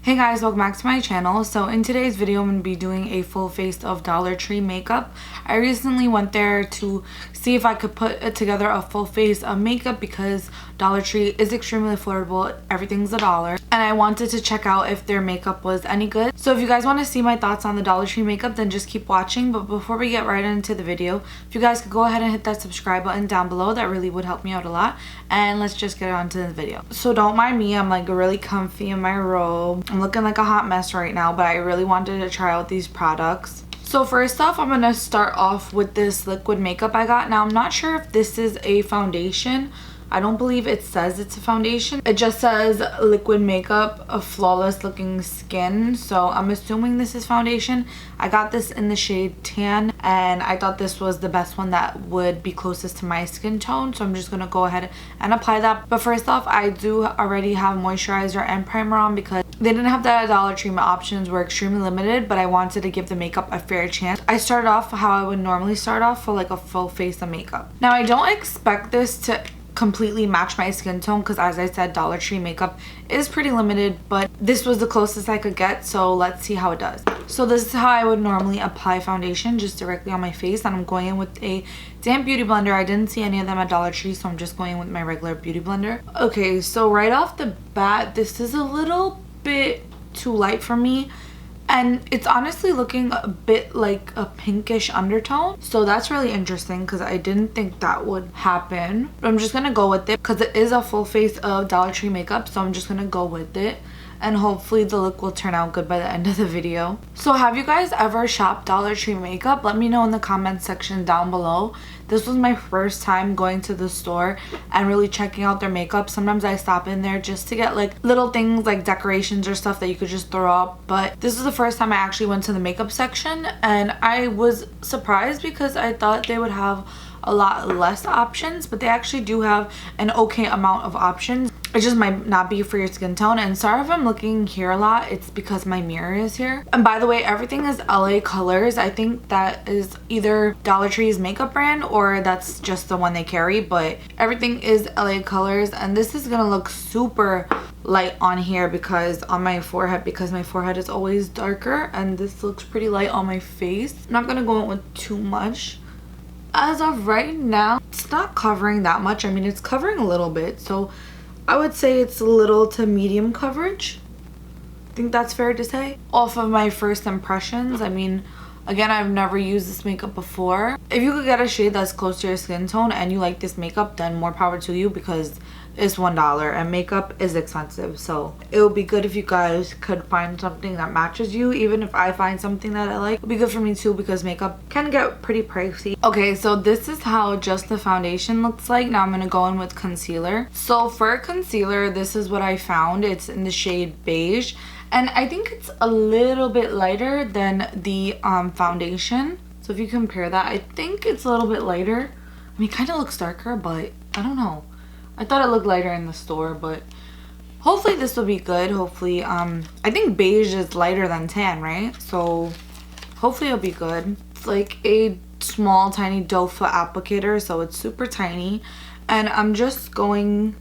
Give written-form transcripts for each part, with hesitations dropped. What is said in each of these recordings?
Hey guys, welcome back to my channel. So in today's video, I'm going to be doing a full face of Dollar Tree makeup. I recently went there to see if I could put together a full face of makeup because Dollar Tree is extremely affordable. Everything's $1. And I wanted to check out if their makeup was any good. So if you guys want to see my thoughts on the Dollar Tree makeup, then just keep watching. But before we get right into the video, if you guys could go ahead and hit that subscribe button down below, that really would help me out a lot. And let's just get on to the video. So don't mind me, I'm like really comfy in my robe. I'm looking like a hot mess right now, but I really wanted to try out these products. So first off, I'm going to start off with this liquid makeup I got. Now I'm not sure if this is a foundation. I don't believe it says it's a foundation. It just says liquid makeup of flawless looking skin. So I'm assuming this is foundation. I got this in the shade tan and I thought this was the best one that would be closest to my skin tone. So I'm just going to go ahead and apply that. But first off, I do already have moisturizer and primer on because they didn't have that at Dollar Tree. My options were extremely limited, but I wanted to give the makeup a fair chance. I started off how I would normally start off for like a full face of makeup. Now I don't expect this to completely match my skin tone because, as I said, Dollar Tree makeup is pretty limited, but this was the closest I could get, so let's see how it does. So this is how I would normally apply foundation, just directly on my face, and I'm going in with a damp beauty blender. I didn't see any of them at Dollar Tree, so I'm just going in with my regular beauty blender. Okay, so right off the bat, this is a little bit too light for me. And it's honestly looking a bit like a pinkish undertone. So that's really interesting because I didn't think that would happen. But I'm just going to go with it because it is a full face of Dollar Tree makeup. So I'm just going to go with it. And hopefully the look will turn out good by the end of the video. So have you guys ever shopped Dollar Tree makeup? Let me know in the comment section down below. This was my first time going to the store and really checking out their makeup. Sometimes I stop in there just to get like little things like decorations or stuff that you could just throw up. But this is the first time I actually went to the makeup section and I was surprised because I thought they would have a lot less options, but they actually do have an okay amount of options. It just might not be for your skin tone. And sorry if I'm looking here a lot, it's because my mirror is here. And by the way, everything is LA Colors. I think that is either Dollar Tree's makeup brand or that's just the one they carry, but everything is LA Colors. And this is gonna look super light on here because on my forehead, because my forehead is always darker, and this looks pretty light on my face. I'm not gonna go in with too much. As of right now, it's not covering that much. I mean, it's covering a little bit, so I would say it's little to medium coverage. I think that's fair to say. Off of my first impressions, I mean, again, I've never used this makeup before. If you could get a shade that's close to your skin tone and you like this makeup, then more power to you because it's $1 and makeup is expensive. So it would be good if you guys could find something that matches you. Even if I find something that I like, it would be good for me too because makeup can get pretty pricey. Okay, so this is how just the foundation looks like. Now I'm going to go in with concealer. So for concealer, this is what I found. It's in the shade Beige. And I think it's a little bit lighter than the foundation. So if you compare that, I think it's a little bit lighter. I mean, it kind of looks darker, but I don't know. I thought it looked lighter in the store, but hopefully this will be good. Hopefully, I think beige is lighter than tan, right? So hopefully it'll be good. It's like a small, tiny doe foot applicator, so it's super tiny. And I'm just going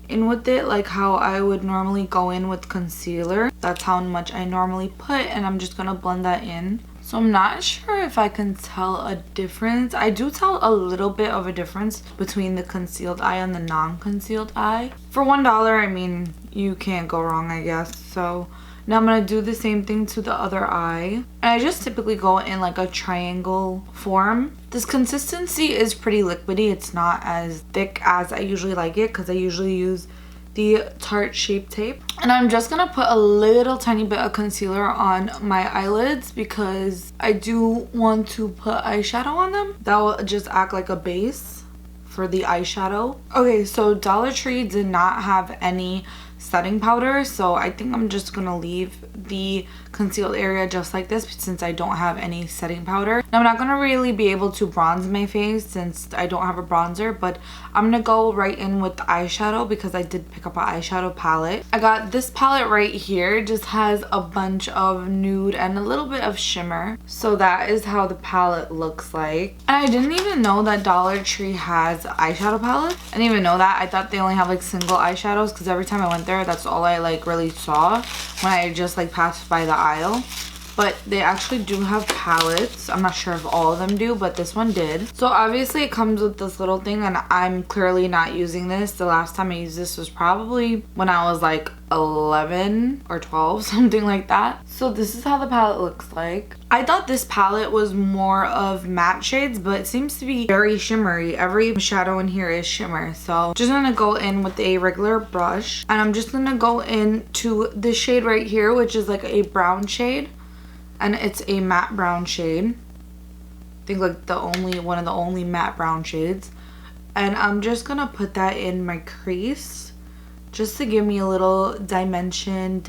in with it like how I would normally go in with concealer. That's how much I normally put, and I'm just gonna blend that in. So I'm not sure if I can tell a difference. I do tell a little bit of a difference between the concealed eye and the non-concealed eye. For $1, I mean, you can't go wrong, I guess. So now I'm going to do the same thing to the other eye. And I just typically go in like a triangle form. This consistency is pretty liquidy. It's not as thick as I usually like it because I usually use the Tarte Shape Tape. And I'm just gonna put a little tiny bit of concealer on my eyelids because I do want to put eyeshadow on them. That will just act like a base for the eyeshadow. Okay, so Dollar Tree did not have any setting powder, so I think I'm just gonna leave the concealed area just like this since I don't have any setting powder. Now I'm not gonna really be able to bronze my face since I don't have a bronzer, but I'm gonna go right in with the eyeshadow because I did pick up an eyeshadow palette. I got this palette right here. It just has a bunch of nude and a little bit of shimmer. So that is how the palette looks like. And I didn't even know that Dollar Tree has eyeshadow palettes. I didn't even know that. I thought they only have like single eyeshadows because every time I went there. That's all I like really saw when I just like passed by the aisle. But they actually do have palettes. I'm not sure if all of them do, but this one did. So obviously it comes with this little thing, and I'm clearly not using this. The last time I used this was probably when I was like 11 or 12, something like that. So this is how the palette looks like. I thought this palette was more of matte shades, but it seems to be very shimmery. Every shadow in here is shimmer. So just gonna go in with a regular brush, and I'm just gonna go into this shade right here, which is like a brown shade. And it's a matte brown shade. I think like one of the only matte brown shades. And I'm just gonna put that in my crease just to give me a little definition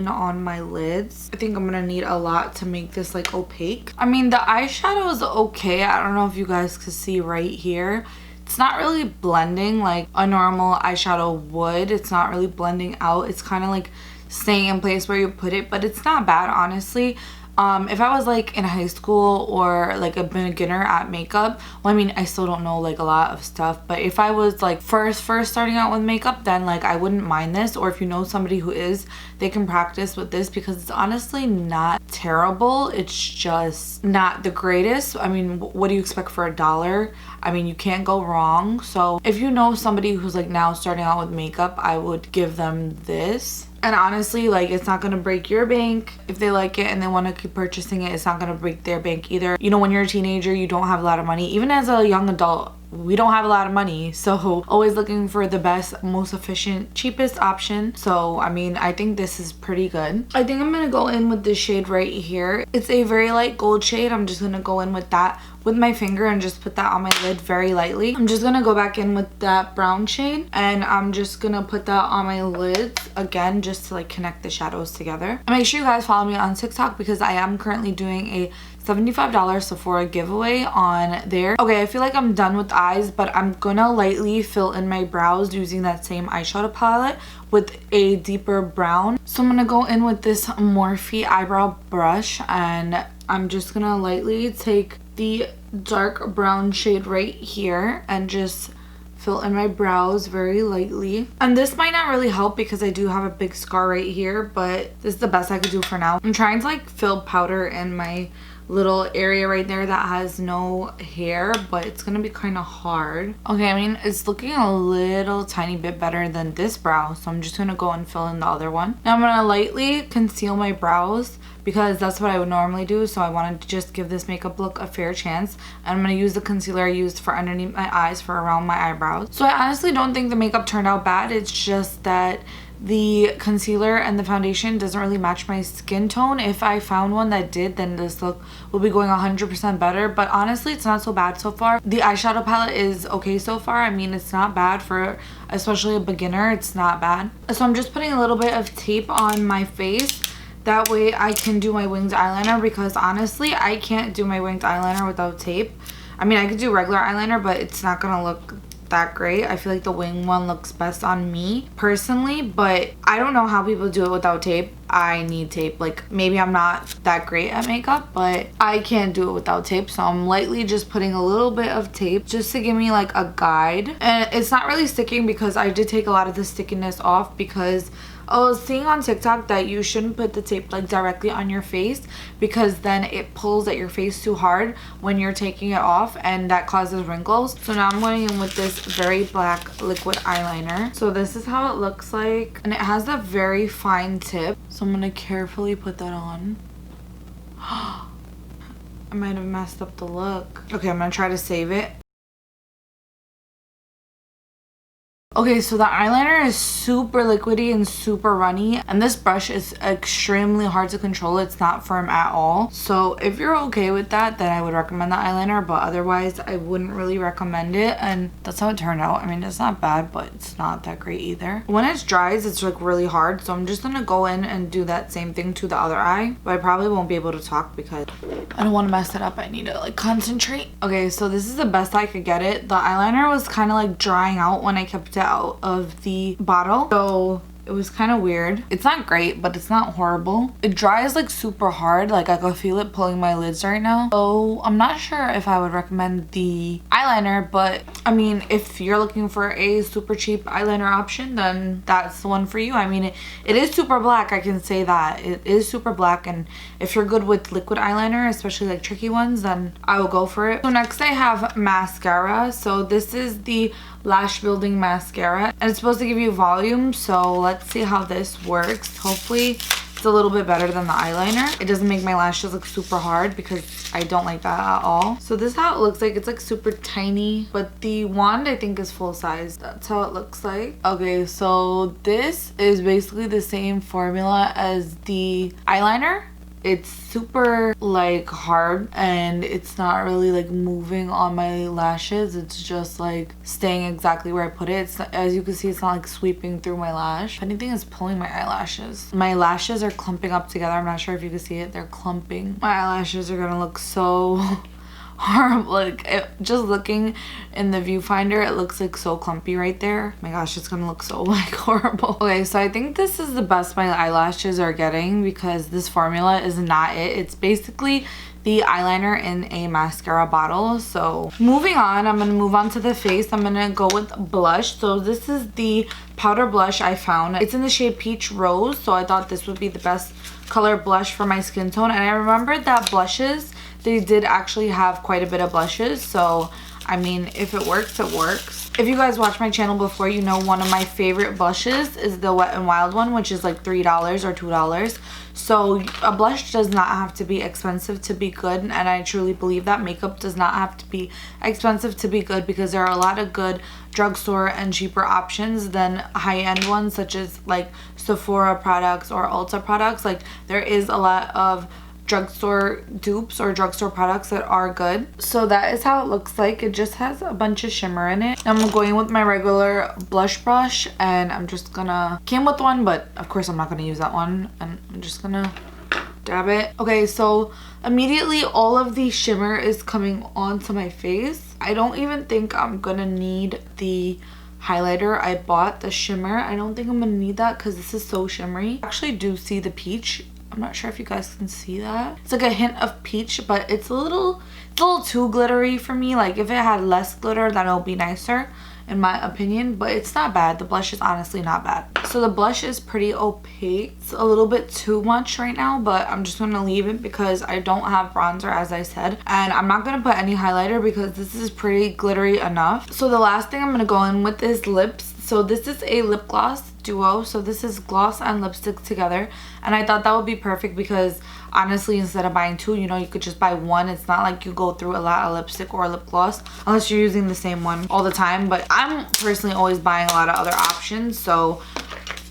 on my lids. I think I'm gonna need a lot to make this like opaque. I mean, the eyeshadow is okay. I don't know if you guys can see right here. It's not really blending like a normal eyeshadow would. It's not really blending out. It's kind of like staying in place where you put it, but it's not bad, honestly. If I was like in high school or like a beginner at makeup, well, I mean, I still don't know like a lot of stuff, but if I was like first starting out with makeup, then like I wouldn't mind this. Or if you know somebody who is, they can practice with this because it's honestly not terrible. It's just not the greatest. I mean, what do you expect for $1? I mean, you can't go wrong. So if you know somebody who's like now starting out with makeup, I would give them this. And honestly, like, it's not gonna break your bank. If they like it and they want to keep purchasing it, it's not gonna break their bank either. You know, when you're a teenager, you don't have a lot of money. Even as a young adult, we don't have a lot of money, so always looking for the best, most efficient, cheapest option. So I mean, I think this is pretty good. I think I'm gonna go in with this shade right here. It's a very light gold shade. I'm just gonna go in with that with my finger and just put that on my lid very lightly. I'm just gonna go back in with that brown shade, and I'm just gonna put that on my lids again, just to like connect the shadows together. And make sure you guys follow me on TikTok because I am currently doing a $75 Sephora giveaway on there. Okay, I feel like I'm done with eyes, but I'm gonna lightly fill in my brows using that same eyeshadow palette with a deeper brown. So I'm gonna go in with this Morphe eyebrow brush, and I'm just gonna lightly take the dark brown shade right here and just fill in my brows very lightly. And this might not really help because I do have a big scar right here, but this is the best I could do for now. I'm trying to like fill powder in my little area right there that has no hair, but it's gonna be kind of hard. Okay, I mean, it's looking a little tiny bit better than this brow, so I'm just gonna go and fill in the other one. Now I'm gonna lightly conceal my brows because that's what I would normally do, so I wanted to just give this makeup look a fair chance. And I'm gonna use the concealer I used for underneath my eyes for around my eyebrows. So I honestly don't think the makeup turned out bad. It's just that the concealer and the foundation doesn't really match my skin tone. If I found one that did, then this look will be going 100% better, but honestly it's not so bad so far. The eyeshadow palette is okay so far. I mean, it's not bad for especially a beginner. It's not bad. So I'm just putting a little bit of tape on my face. That way I can do my winged eyeliner, because honestly I can't do my winged eyeliner without tape. I mean, I could do regular eyeliner, but it's not gonna look that great. I feel like the wing one looks best on me personally, but I don't know how people do it without tape. I need tape. Like, maybe I'm not that great at makeup, but I can't do it without tape, so I'm lightly just putting a little bit of tape just to give me like a guide. And it's not really sticking because I did take a lot of the stickiness off, because I was seeing on TikTok that you shouldn't put the tape like directly on your face because then it pulls at your face too hard when you're taking it off, and that causes wrinkles. So now I'm going in with this very black liquid eyeliner. So this is how it looks like, and it has a very fine tip. So I'm gonna carefully put that on. I might have messed up the look. Okay, I'm gonna try to save it. Okay, so the eyeliner is super liquidy and super runny, and this brush is extremely hard to control. It's not firm at all. So if you're okay with that, then I would recommend the eyeliner, but otherwise I wouldn't really recommend it. And that's how it turned out. I mean, it's not bad, but it's not that great either. When it dries, it's like really hard, so I'm just gonna go in and do that same thing to the other eye, but I probably won't be able to talk because I don't want to mess it up. I need to like concentrate. Okay, so this is the best I could get it. The eyeliner was kind of like drying out when I kept it out of the bottle, so It was kind of weird. It's not great, but it's not horrible. It dries like super hard. Like I can feel it pulling my lids right now. So I'm not sure if I would recommend the eyeliner, but I mean, if you're looking for a super cheap eyeliner option, then that's the one for you. I mean, it is super black. I can say that. It is super black, and if you're good with liquid eyeliner, especially like tricky ones, then I will go for it. So next I have mascara. So this is the lash building mascara, and it's supposed to give you volume. So let's see how this works. Hopefully it's a little bit better than the eyeliner. It doesn't make my lashes look super hard because I don't like that at all. So this is how it looks like. It's like super tiny, but the wand I think is full size. That's how it looks like. Okay, so this is basically the same formula as the eyeliner. It's super like hard, and it's not really like moving on my lashes. It's just like staying exactly where I put it. It's not, as you can see, it's not like sweeping through my lash. If anything, is pulling my eyelashes. My lashes are clumping up together. I'm not sure if you can see it. They're clumping. My eyelashes are gonna look so horrible. Like just looking in the viewfinder, it looks like so clumpy right there. Oh my gosh, it's gonna look so like horrible. Okay, so I think this is the best my eyelashes are getting because this formula is not it. It's basically the eyeliner in a mascara bottle. So moving on, I'm gonna move on to the face. I'm gonna go with blush. So this is the powder blush I found. It's in the shade Peach Rose, so I thought this would be the best color blush for my skin tone. And I remembered that blushes, they did actually have quite a bit of blushes. So I mean, if it works, it works. If you guys watch my channel before, you know one of my favorite blushes is the Wet n Wild one, which is like $3 or $2. So a blush does not have to be expensive to be good, and I truly believe that makeup does not have to be expensive to be good, because there are a lot of good drugstore and cheaper options than high-end ones such as like Sephora products or Ulta products. Like there is a lot of drugstore dupes or drugstore products that are good. So that is how it looks like. It just has a bunch of shimmer in it. I'm going with my regular blush brush, and I'm just gonna, came with one, but of course I'm not gonna use that one, and I'm just gonna dab it. Okay, so immediately all of the shimmer is coming onto my face. I don't even think I'm gonna need the highlighter. I bought the shimmer. I don't think I'm gonna need that because this is so shimmery. I actually do see the peach. I'm not sure if you guys can see that. It's like a hint of peach, but it's a little too glittery for me. Like if it had less glitter, then it would be nicer in my opinion, but it's not bad. The blush is honestly not bad. So the blush is pretty opaque. It's a little bit too much right now, but I'm just gonna leave it because I don't have bronzer, as I said, and I'm not gonna put any highlighter because this is pretty glittery enough. So the last thing I'm gonna go in with is lips. So this is a lip gloss duo. So this is gloss and lipstick together, and I thought that would be perfect because honestly, instead of buying two, you know, you could just buy one. It's not like you go through a lot of lipstick or lip gloss unless you're using the same one all the time. But I'm personally always buying a lot of other options, so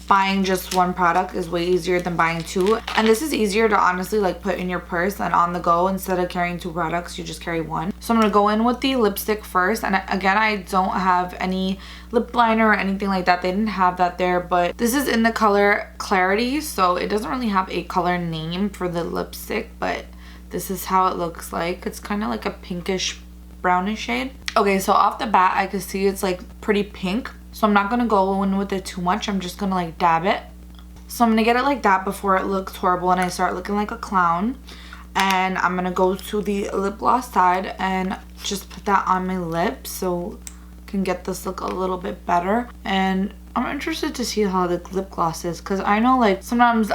buying just one product is way easier than buying two. And this is easier to honestly like put in your purse and on the go. Instead of carrying two products, you just carry one. So I'm gonna go in with the lipstick first, and again, I don't have any lip liner or anything like that. They didn't have that there, but this is in the color Clarity, so it doesn't really have a color name for the lipstick, but this is how it looks like. It's kind of like a pinkish brownish shade. Okay, so off the bat I can see it's like pretty pink, so I'm not gonna go in with it too much. I'm just gonna like dab it. So I'm gonna get it like that before it looks horrible and I start looking like a clown. And I'm gonna go to the lip gloss side and just put that on my lips so I can get this look a little bit better. And I'm interested to see how the lip gloss is, because I know like sometimes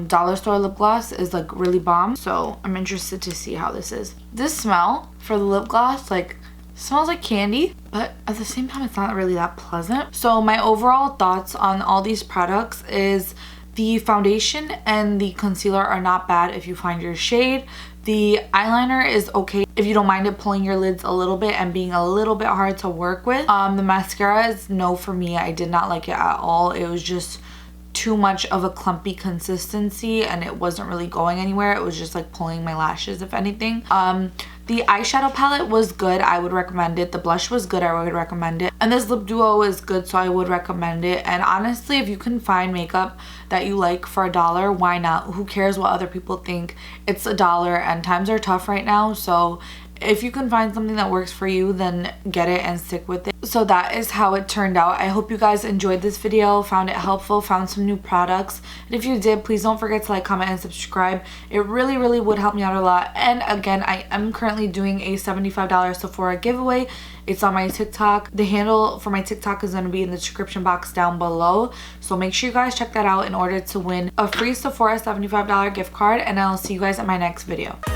dollar store lip gloss is like really bomb, so I'm interested to see how this is. This smell for the lip gloss like smells like candy, but at the same time it's not really that pleasant. So my overall thoughts on all these products is the foundation and the concealer are not bad if you find your shade. The eyeliner is okay if you don't mind it pulling your lids a little bit and being a little bit hard to work with. The mascara is no for me. I did not like it at all. It was just too much of a clumpy consistency and it wasn't really going anywhere. It was just like pulling my lashes, if anything. The eyeshadow palette was good. I would recommend it. The blush was good. I would recommend it. And this lip duo is good, so I would recommend it. And honestly, if you can find makeup that you like for $1, why not? Who cares what other people think? It's $1 and times are tough right now, so if you can find something that works for you, then get it and stick with it. So that is how it turned out. I hope you guys enjoyed this video, found it helpful, found some new products. And if you did, please don't forget to like, comment, and subscribe. It really, really would help me out a lot. And again, I am currently doing a $75 Sephora giveaway. It's on my TikTok. The handle for my TikTok is going to be in the description box down below. So make sure you guys check that out in order to win a free Sephora $75 gift card. And I'll see you guys in my next video.